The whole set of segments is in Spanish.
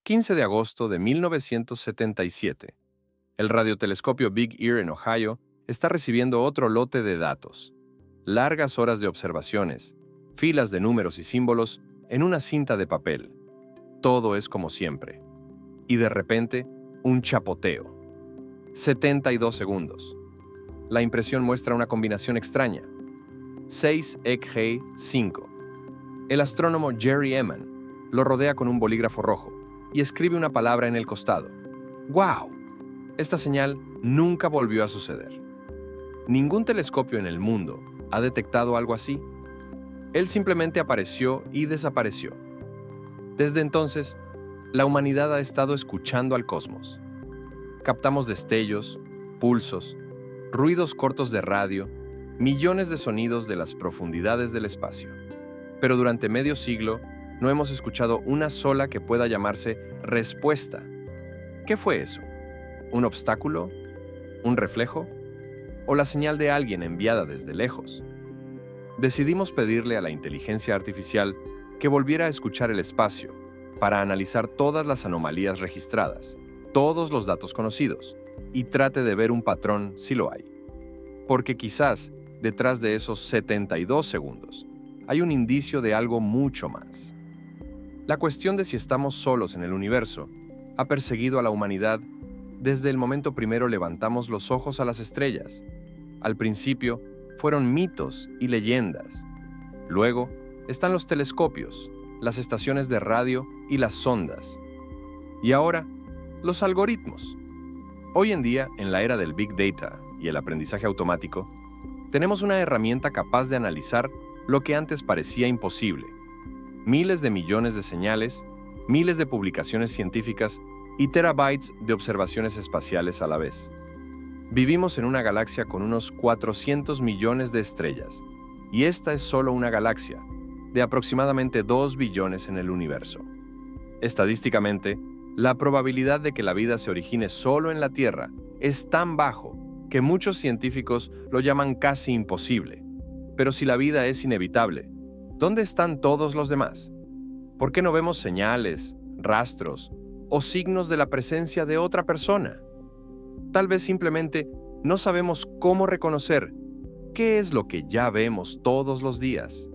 15 de agosto de 1977. El radiotelescopio Big Ear en Ohio está recibiendo otro lote de datos. Largas horas de observaciones, filas de números y símbolos en una cinta de papel. Todo es como siempre. Y de repente, un chapoteo. 72 segundos. La impresión muestra una combinación extraña. 6 EG 5. El astrónomo Jerry Eman lo rodea con un bolígrafo rojo y escribe una palabra en el costado. ¡Wow! Esta señal nunca volvió a suceder. Ningún telescopio en el mundo ha detectado algo así. Él simplemente apareció y desapareció. Desde entonces, la humanidad ha estado escuchando al cosmos. Captamos destellos, pulsos, ruidos cortos de radio, millones de sonidos de las profundidades del espacio. Pero durante medio siglo no hemos escuchado una sola que pueda llamarse respuesta. ¿Qué fue eso? ¿Un obstáculo? ¿Un reflejo? ¿O la señal de alguien enviada desde lejos? Decidimos pedirle a la inteligencia artificial que volviera a escuchar el espacio para analizar todas las anomalías registradas, todos los datos conocidos, y trate de ver un patrón si lo hay. Porque quizás, detrás de esos 72 segundos, hay un indicio de algo mucho más. La cuestión de si estamos solos en el universo ha perseguido a la humanidad desde el momento primero levantamos los ojos a las estrellas. Al principio fueron mitos y leyendas. Luego están los telescopios, las estaciones de radio y las sondas. Y ahora, los algoritmos. Hoy en día, en la era del Big Data y el aprendizaje automático, tenemos una herramienta capaz de analizar lo que antes parecía imposible. Miles de millones de señales, miles de publicaciones científicas y terabytes de observaciones espaciales a la vez. Vivimos en una galaxia con unos 400 millones de estrellas, y esta es solo una galaxia, de aproximadamente 2 billones en el universo. Estadísticamente, la probabilidad de que la vida se origine solo en la Tierra es tan bajo que muchos científicos lo llaman casi imposible. Pero si la vida es inevitable, ¿dónde están todos los demás? ¿Por qué no vemos señales, rastros o signos de la presencia de otra persona? Tal vez simplemente no sabemos cómo reconocer qué es lo que ya vemos todos los días.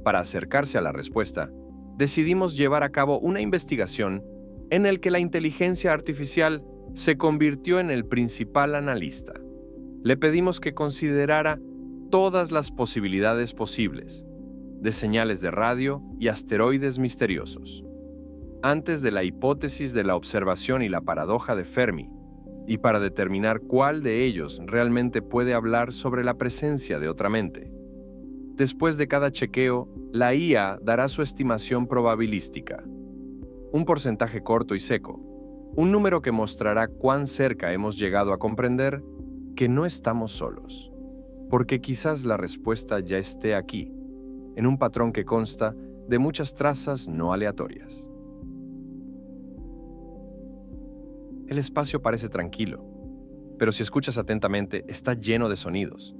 Para acercarse a la respuesta, decidimos llevar a cabo una investigación en la que la inteligencia artificial se convirtió en el principal analista. Le pedimos que considerara todas las posibilidades posibles, de señales de radio y asteroides misteriosos, antes de la hipótesis de la observación y la paradoja de Fermi, y para determinar cuál de ellos realmente puede hablar sobre la presencia de otra mente. Después de cada chequeo, la IA dará su estimación probabilística, un porcentaje corto y seco, un número que mostrará cuán cerca hemos llegado a comprender que no estamos solos, porque quizás la respuesta ya esté aquí, en un patrón que consta de muchas trazas no aleatorias. El espacio parece tranquilo, pero si escuchas atentamente, está lleno de sonidos.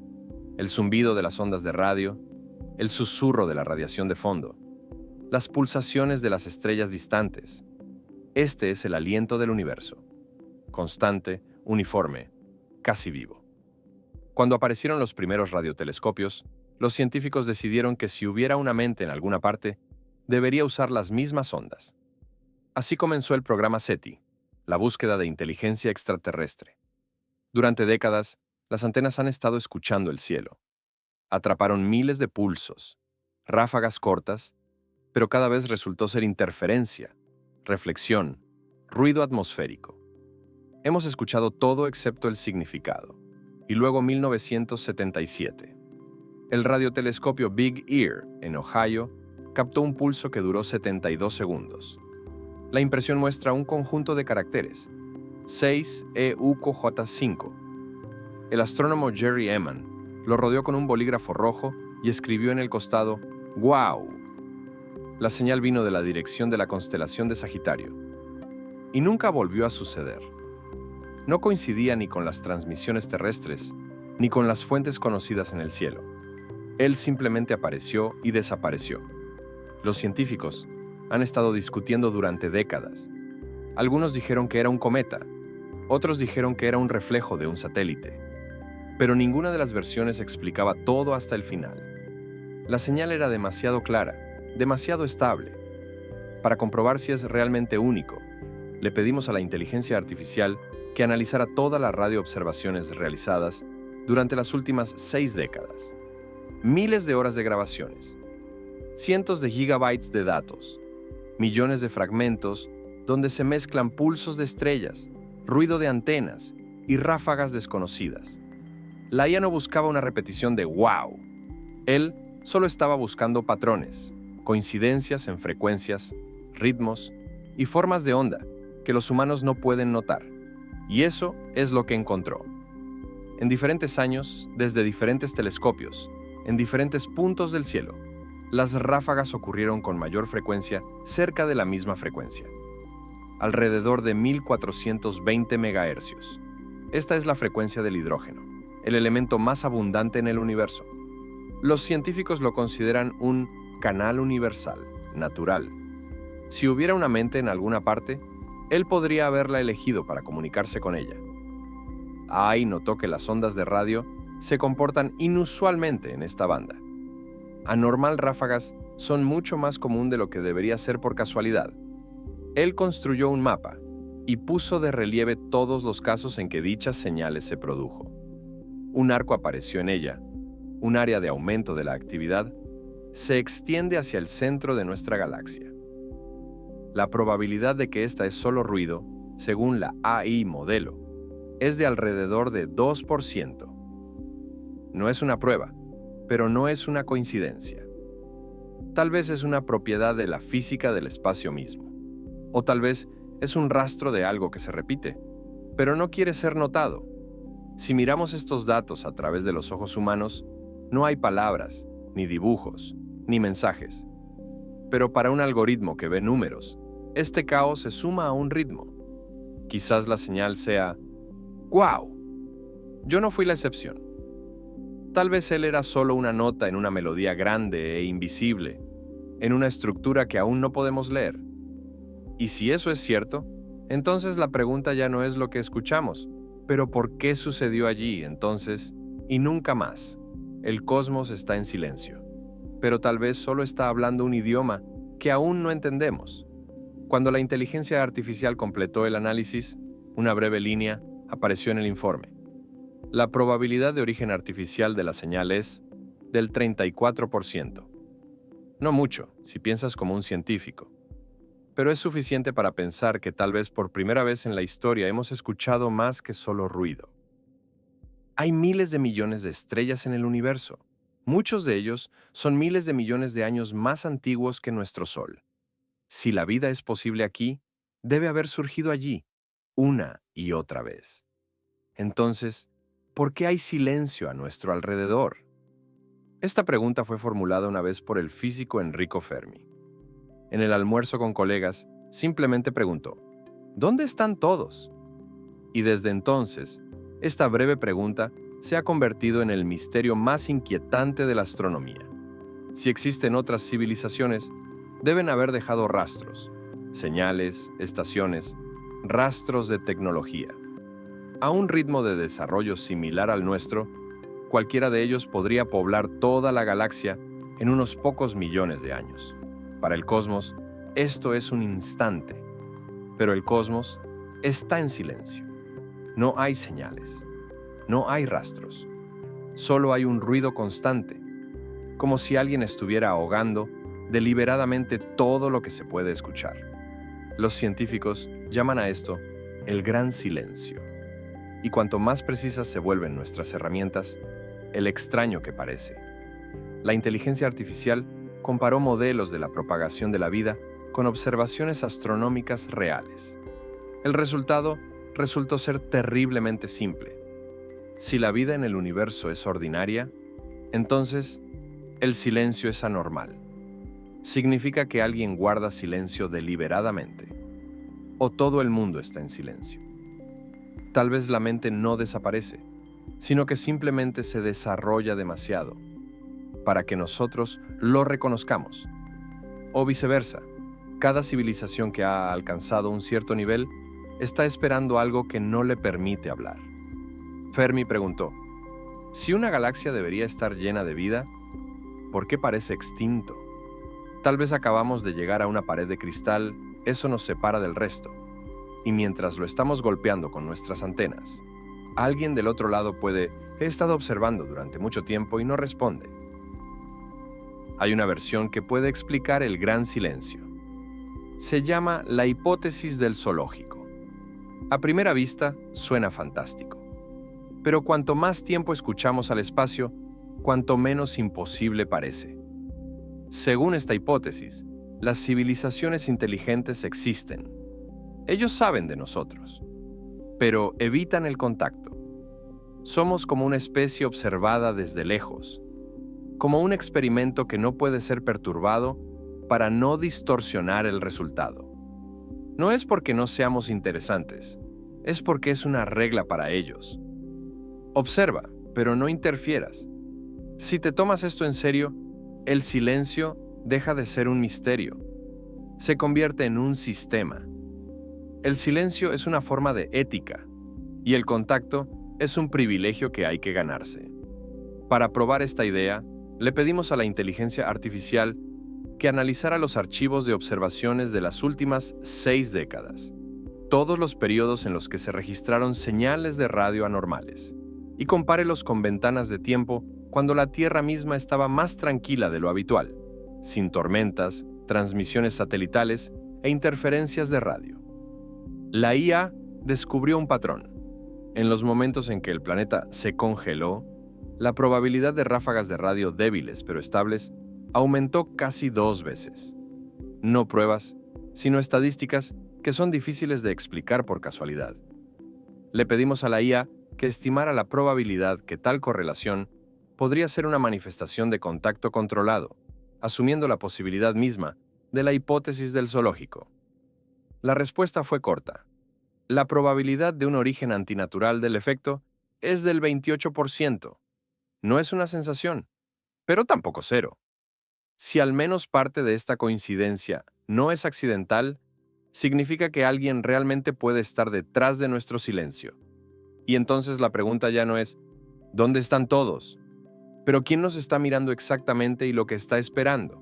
El zumbido de las ondas de radio, el susurro de la radiación de fondo, las pulsaciones de las estrellas distantes. Este es el aliento del universo, constante, uniforme, casi vivo. Cuando aparecieron los primeros radiotelescopios, los científicos decidieron que si hubiera una mente en alguna parte, debería usar las mismas ondas. Así comenzó el programa SETI, la búsqueda de inteligencia extraterrestre. Durante décadas, las antenas han estado escuchando el cielo. Atraparon miles de pulsos, ráfagas cortas, pero cada vez resultó ser interferencia, reflexión, ruido atmosférico. Hemos escuchado todo excepto el significado. Y luego 1977. El radiotelescopio Big Ear, en Ohio, captó un pulso que duró 72 segundos. La impresión muestra un conjunto de caracteres, 6EUCJ5. El astrónomo Jerry Eman lo rodeó con un bolígrafo rojo y escribió en el costado, ¡Wow! La señal vino de la dirección de la constelación de Sagitario. Y nunca volvió a suceder. No coincidía ni con las transmisiones terrestres, ni con las fuentes conocidas en el cielo. Él simplemente apareció y desapareció. Los científicos han estado discutiendo durante décadas Algunos dijeron que era un cometa, otros dijeron que era un reflejo de un satélite, pero ninguna de las versiones explicaba todo hasta el final. La señal era demasiado clara, demasiado estable. Para comprobar si es realmente único, le pedimos a la inteligencia artificial que analizara todas las radioobservaciones realizadas durante las últimas 6 décadas. Miles de horas de grabaciones, cientos de gigabytes de datos, millones de fragmentos donde se mezclan pulsos de estrellas, ruido de antenas y ráfagas desconocidas. La IA no buscaba una repetición de wow. Él solo estaba buscando patrones, coincidencias en frecuencias, ritmos y formas de onda que los humanos no pueden notar. Y eso es lo que encontró. En diferentes años, desde diferentes telescopios, en diferentes puntos del cielo, las ráfagas ocurrieron con mayor frecuencia cerca de la misma frecuencia, alrededor de 1420 MHz. Esta es la frecuencia del hidrógeno, el elemento más abundante en el universo. Los científicos lo consideran un canal universal, natural. Si hubiera una mente en alguna parte, él podría haberla elegido para comunicarse con ella. Ahí notó que las ondas de radio se comportan inusualmente en esta banda. Anormal ráfagas son mucho más común de lo que debería ser por casualidad. Él construyó un mapa y puso de relieve todos los casos en que dichas señales se produjo. Un arco apareció en ella, un área de aumento de la actividad se extiende hacia el centro de nuestra galaxia. La probabilidad de que esta es solo ruido, según la AI modelo, es de alrededor de 2%. No es una prueba, pero no es una coincidencia. Tal vez es una propiedad de la física del espacio mismo. O tal vez es un rastro de algo que se repite, pero no quiere ser notado. Si miramos estos datos a través de los ojos humanos, no hay palabras, ni dibujos, ni mensajes. Pero para un algoritmo que ve números, este caos se suma a un ritmo. Quizás la señal sea ¡guau! Yo no fui la excepción. Tal vez él era solo una nota en una melodía grande e invisible, en una estructura que aún no podemos leer. Y si eso es cierto, entonces la pregunta ya no es lo que escuchamos, pero ¿por qué sucedió allí entonces y nunca más? El cosmos está en silencio, pero tal vez solo está hablando un idioma que aún no entendemos. Cuando la inteligencia artificial completó el análisis, una breve línea apareció en el informe. La probabilidad de origen artificial de la señal es del 34%. No mucho, si piensas como un científico, pero es suficiente para pensar que tal vez por primera vez en la historia hemos escuchado más que solo ruido. Hay miles de millones de estrellas en el universo. Muchos de ellos son miles de millones de años más antiguos que nuestro Sol. Si la vida es posible aquí, debe haber surgido allí, una y otra vez. Entonces, ¿por qué hay silencio a nuestro alrededor? Esta pregunta fue formulada una vez por el físico Enrico Fermi. En el almuerzo con colegas, simplemente preguntó, ¿dónde están todos? Y desde entonces, esta breve pregunta se ha convertido en el misterio más inquietante de la astronomía. Si existen otras civilizaciones, deben haber dejado rastros, señales, estaciones, rastros de tecnología. A un ritmo de desarrollo similar al nuestro, cualquiera de ellos podría poblar toda la galaxia en unos pocos millones de años. Para el cosmos, esto es un instante, pero el cosmos está en silencio. No hay señales, no hay rastros, solo hay un ruido constante, como si alguien estuviera ahogando deliberadamente todo lo que se puede escuchar. Los científicos llaman a esto el gran silencio. Y cuanto más precisas se vuelven nuestras herramientas, el extraño que parece. La inteligencia artificial comparó modelos de la propagación de la vida con observaciones astronómicas reales. El resultado resultó ser terriblemente simple. Si la vida en el universo es ordinaria, entonces el silencio es anormal. Significa que alguien guarda silencio deliberadamente, o todo el mundo está en silencio. Tal vez la mente no desaparece, sino que simplemente se desarrolla demasiado para que nosotros lo reconozcamos. O viceversa, Cada civilización que ha alcanzado un cierto nivel está esperando algo que no le permite hablar. Fermi preguntó, si una galaxia debería estar llena de vida, ¿por qué parece extinto? Tal vez acabamos de llegar a una pared de cristal, eso nos separa del resto. Y mientras lo estamos golpeando con nuestras antenas, alguien del otro lado puede, he estado observando durante mucho tiempo y no responde. Hay una versión que puede explicar el gran silencio. Se llama la hipótesis del zoológico. A primera vista, suena fantástico. Pero cuanto más tiempo escuchamos al espacio, cuanto menos imposible parece. Según esta hipótesis, las civilizaciones inteligentes existen. Ellos saben de nosotros, pero evitan el contacto. Somos como una especie observada desde lejos, como un experimento que no puede ser perturbado para no distorsionar el resultado. No es porque no seamos interesantes, es porque es una regla para ellos. Observa, pero no interfieras. Si te tomas esto en serio, el silencio deja de ser un misterio. Se convierte en un sistema. El silencio es una forma de ética, y el contacto es un privilegio que hay que ganarse. Para probar esta idea, le pedimos a la inteligencia artificial que analizara los archivos de observaciones de las últimas 6 décadas, todos los periodos en los que se registraron señales de radio anormales, y compárelos con ventanas de tiempo cuando la Tierra misma estaba más tranquila de lo habitual, sin tormentas, transmisiones satelitales e interferencias de radio. La IA descubrió un patrón. En los momentos en que el planeta se congeló, la probabilidad de ráfagas de radio débiles pero estables aumentó casi 2 veces. No pruebas, sino estadísticas que son difíciles de explicar por casualidad. Le pedimos a la IA que estimara la probabilidad que tal correlación podría ser una manifestación de contacto controlado, asumiendo la posibilidad misma de la hipótesis del zoológico. La respuesta fue corta. La probabilidad de un origen antinatural del efecto es del 28%. No es una sensación, pero tampoco cero. Si al menos parte de esta coincidencia no es accidental, significa que alguien realmente puede estar detrás de nuestro silencio. Y entonces la pregunta ya no es, ¿dónde están todos? Pero ¿quién nos está mirando exactamente y lo que está esperando?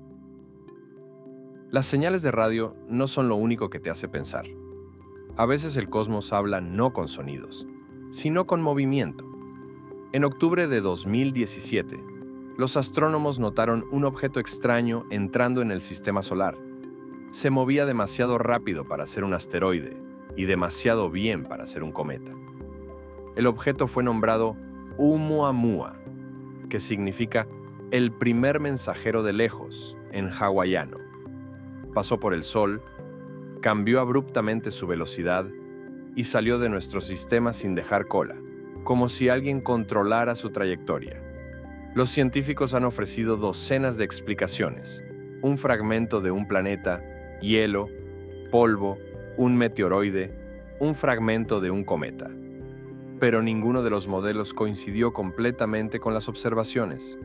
Las señales de radio no son lo único que te hace pensar. A veces el cosmos habla no con sonidos, sino con movimiento. En octubre de 2017, los astrónomos notaron un objeto extraño entrando en el sistema solar. Se movía demasiado rápido para ser un asteroide y demasiado bien para ser un cometa. El objeto fue nombrado Oumuamua, que significa el primer mensajero de lejos en hawaiano. Pasó por el Sol, cambió abruptamente su velocidad y salió de nuestro sistema sin dejar cola, como si alguien controlara su trayectoria. Los científicos han ofrecido docenas de explicaciones: un fragmento de un planeta, hielo, polvo, un meteoroide, un fragmento de un cometa. Pero ninguno de los modelos coincidió completamente con las observaciones.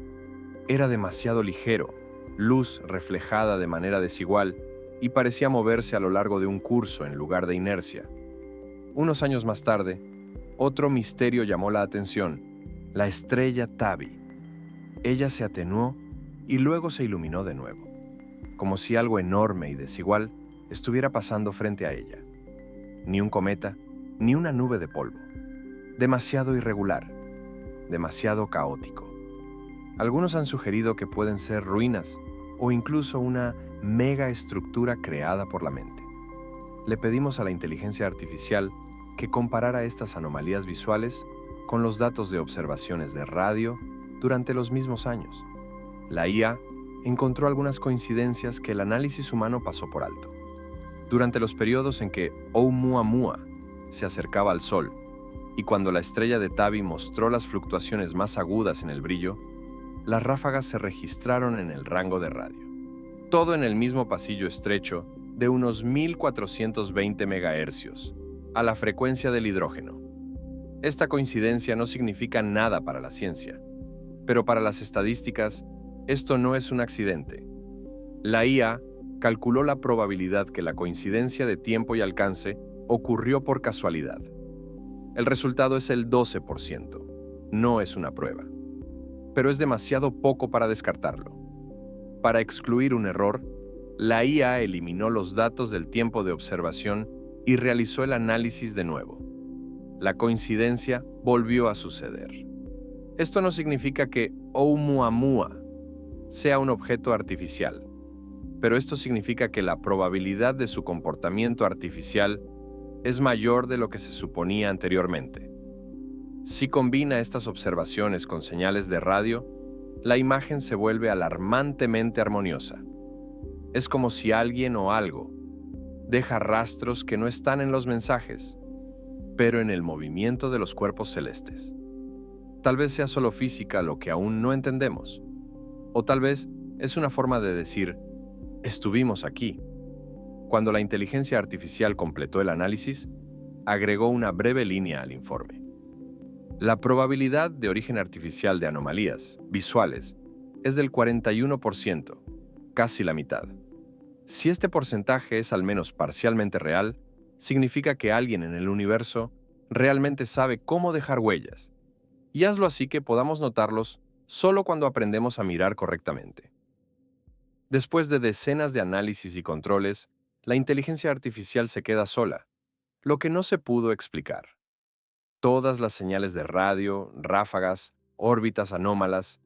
Era demasiado ligero, luz reflejada de manera desigual, y parecía moverse a lo largo de un curso en lugar de inercia. Unos años más tarde, otro misterio llamó la atención: la estrella Tabi. Ella se atenuó y luego se iluminó de nuevo, como si algo enorme y desigual estuviera pasando frente a ella. Ni un cometa, ni una nube de polvo. Demasiado irregular, demasiado caótico. Algunos han sugerido que pueden ser ruinas o incluso una mega estructura creada por la mente. Le pedimos a la inteligencia artificial que comparara estas anomalías visuales con los datos de observaciones de radio durante los mismos años. La IA encontró algunas coincidencias que el análisis humano pasó por alto. Durante los periodos en que Oumuamua se acercaba al Sol y cuando la estrella de Tabi mostró las fluctuaciones más agudas en el brillo, las ráfagas se registraron en el rango de radio. Todo en el mismo pasillo estrecho de unos 1420 MHz, a la frecuencia del hidrógeno. Esta coincidencia no significa nada para la ciencia, pero para las estadísticas, esto no es un accidente. La IA calculó la probabilidad que la coincidencia de tiempo y alcance ocurrió por casualidad. El resultado es el 12%. No es una prueba, pero es demasiado poco para descartarlo. Para excluir un error, la IA eliminó los datos del tiempo de observación y realizó el análisis de nuevo. La coincidencia volvió a suceder. Esto no significa que Oumuamua sea un objeto artificial, pero esto significa que la probabilidad de su comportamiento artificial es mayor de lo que se suponía anteriormente. Si combina estas observaciones con señales de radio, la imagen se vuelve alarmantemente armoniosa. Es como si alguien o algo deja rastros que no están en los mensajes, pero en el movimiento de los cuerpos celestes. Tal vez sea solo física lo que aún no entendemos, o tal vez es una forma de decir, estuvimos aquí. Cuando la inteligencia artificial completó el análisis, agregó una breve línea al informe. La probabilidad de origen artificial de anomalías visuales es del 41%, casi la mitad. Si este porcentaje es al menos parcialmente real, significa que alguien en el universo realmente sabe cómo dejar huellas, y hazlo así que podamos notarlos solo cuando aprendemos a mirar correctamente. Después de decenas de análisis y controles, la inteligencia artificial se queda sola, lo que no se pudo explicar. Todas las señales de radio, ráfagas, órbitas anómalas,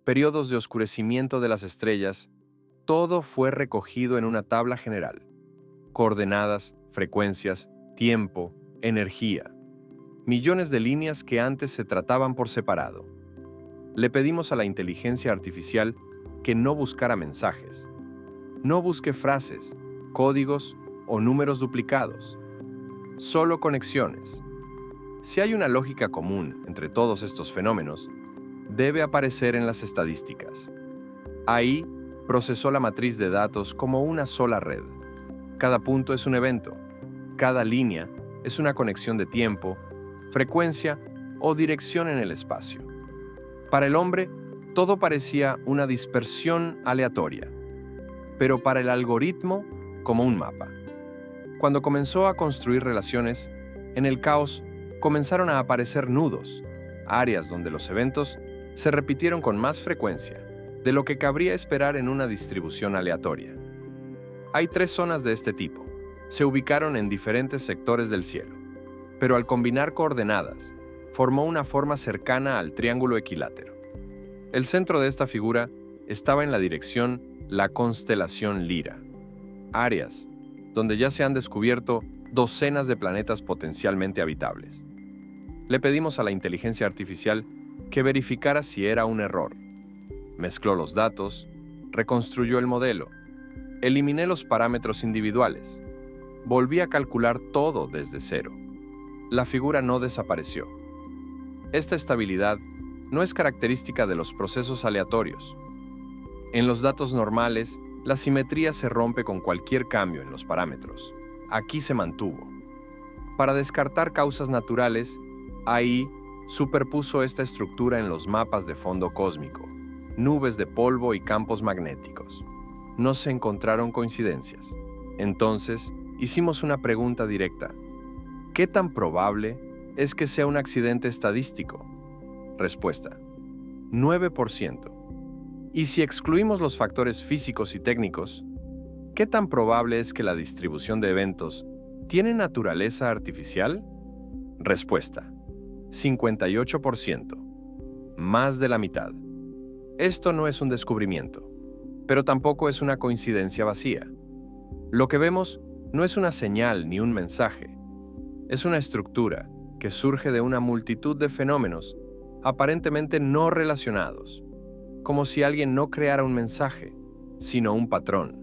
periodos de oscurecimiento de las estrellas, todo fue recogido en una tabla general. Coordenadas, frecuencias, tiempo, energía. Millones de líneas que antes se trataban por separado. Le pedimos a la inteligencia artificial que no buscara mensajes. No busque frases, códigos o números duplicados. Solo conexiones. Si hay una lógica común entre todos estos fenómenos, debe aparecer en las estadísticas. Ahí procesó la matriz de datos como una sola red. Cada punto es un evento. Cada línea es una conexión de tiempo, frecuencia o dirección en el espacio. Para el hombre, todo parecía una dispersión aleatoria, pero para el algoritmo, como un mapa. Cuando comenzó a construir relaciones, en el caos comenzaron a aparecer nudos, áreas donde los eventos se repitieron con más frecuencia de lo que cabría esperar en una distribución aleatoria. Hay 3 zonas de este tipo. Se ubicaron en diferentes sectores del cielo, pero al combinar coordenadas, formó una forma cercana al triángulo equilátero. El centro de esta figura estaba en la dirección la constelación Lira, áreas donde ya se han descubierto docenas de planetas potencialmente habitables. Le pedimos a la inteligencia artificial que verificara si era un error. Mezcló los datos, reconstruyó el modelo, eliminé los parámetros individuales, volví a calcular todo desde cero. La figura no desapareció. Esta estabilidad no es característica de los procesos aleatorios. En los datos normales, la simetría se rompe con cualquier cambio en los parámetros. Aquí se mantuvo. Para descartar causas naturales, AI superpuso esta estructura en los mapas de fondo cósmico, nubes de polvo y campos magnéticos. No se encontraron coincidencias. Entonces, hicimos una pregunta directa. ¿Qué tan probable es que sea un accidente estadístico? Respuesta: 9%. Y si excluimos los factores físicos y técnicos, ¿qué tan probable es que la distribución de eventos tiene naturaleza artificial? Respuesta: 58%. Más de la mitad. Esto no es un descubrimiento, pero tampoco es una coincidencia vacía. Lo que vemos no es una señal ni un mensaje. Es una estructura que surge de una multitud de fenómenos aparentemente no relacionados, como si alguien no creara un mensaje, sino un patrón,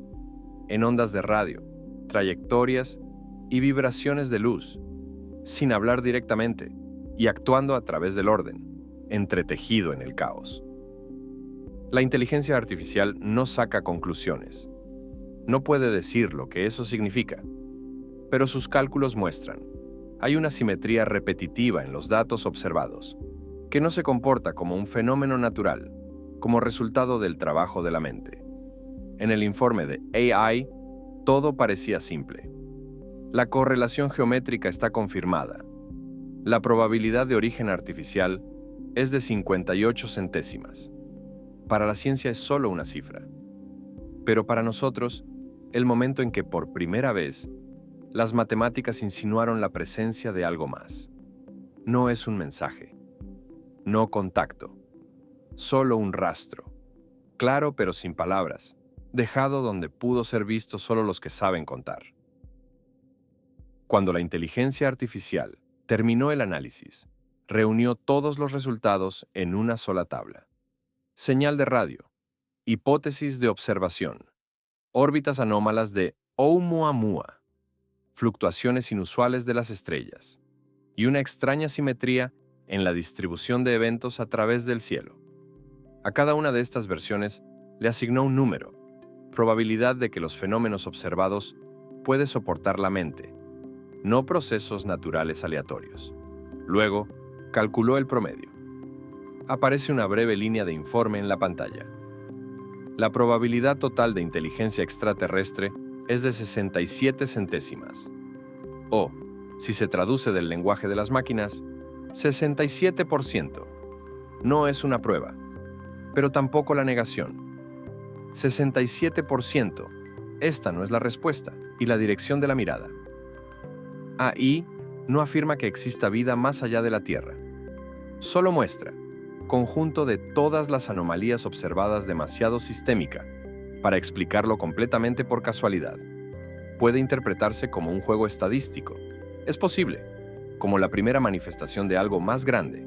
en ondas de radio, trayectorias y vibraciones de luz, sin hablar directamente y actuando a través del orden, entretejido en el caos. La inteligencia artificial no saca conclusiones. No puede decir lo que eso significa, pero sus cálculos muestran. Hay una simetría repetitiva en los datos observados, que no se comporta como un fenómeno natural, como resultado del trabajo de la mente. En el informe de AI, Todo parecía simple. La correlación geométrica está confirmada. La probabilidad de origen artificial es de 58 centésimas. Para la ciencia es solo una cifra. Pero para nosotros, el momento en que por primera vez las matemáticas insinuaron la presencia de algo más. No es un mensaje, no contacto, solo un rastro, claro pero sin palabras, dejado donde pudo ser visto solo los que saben contar. Cuando la inteligencia artificial terminó el análisis, reunió todos los resultados en una sola tabla. Señal de radio, hipótesis de observación, órbitas anómalas de Oumuamua, fluctuaciones inusuales de las estrellas y una extraña simetría en la distribución de eventos a través del cielo. A cada una de estas versiones le asignó un número, probabilidad de que los fenómenos observados puede soportar la mente, no procesos naturales aleatorios. Luego, calculó el promedio. Aparece una breve línea de informe en la pantalla. La probabilidad total de inteligencia extraterrestre es de 67 centésimas. O, si se traduce del lenguaje de las máquinas, 67%. No es una prueba, pero tampoco la negación. 67%. Esta no es la respuesta y la dirección de la mirada. AI no afirma que exista vida más allá de la Tierra. Solo muestra conjunto de todas las anomalías observadas demasiado sistémica para explicarlo completamente por casualidad. Puede interpretarse como un juego estadístico. Es posible, como la primera manifestación de algo más grande,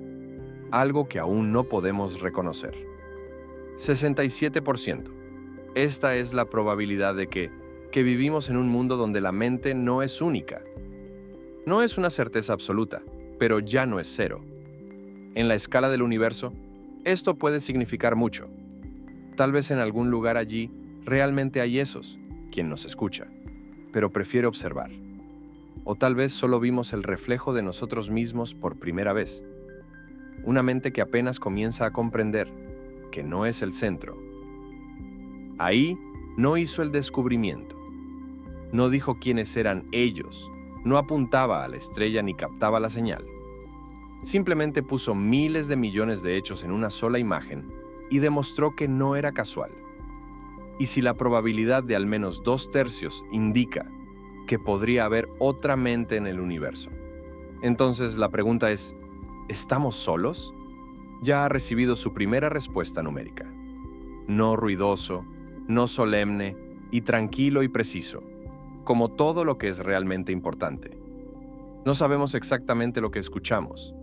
algo que aún no podemos reconocer. 67%. Esta es la probabilidad de que vivimos en un mundo donde la mente no es única. No es una certeza absoluta, pero ya no es cero. En la escala del universo, esto puede significar mucho. Tal vez en algún lugar allí realmente hay esos, quien nos escucha, pero prefiere observar. O tal vez solo vimos el reflejo de nosotros mismos por primera vez. Una mente que apenas comienza a comprender que no es el centro. Ahí no hizo el descubrimiento. No dijo quiénes eran ellos. No apuntaba a la estrella ni captaba la señal. Simplemente puso miles de millones de hechos en una sola imagen y demostró que no era casual. Y si la probabilidad de al menos 2/3 indica que podría haber otra mente en el universo, entonces la pregunta es, ¿estamos solos? Ya ha recibido su primera respuesta numérica. No ruidoso, no solemne y tranquilo y preciso, como todo lo que es realmente importante. No sabemos exactamente lo que escuchamos,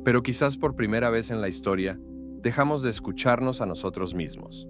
pero quizás por primera vez en la historia dejamos de escucharnos a nosotros mismos.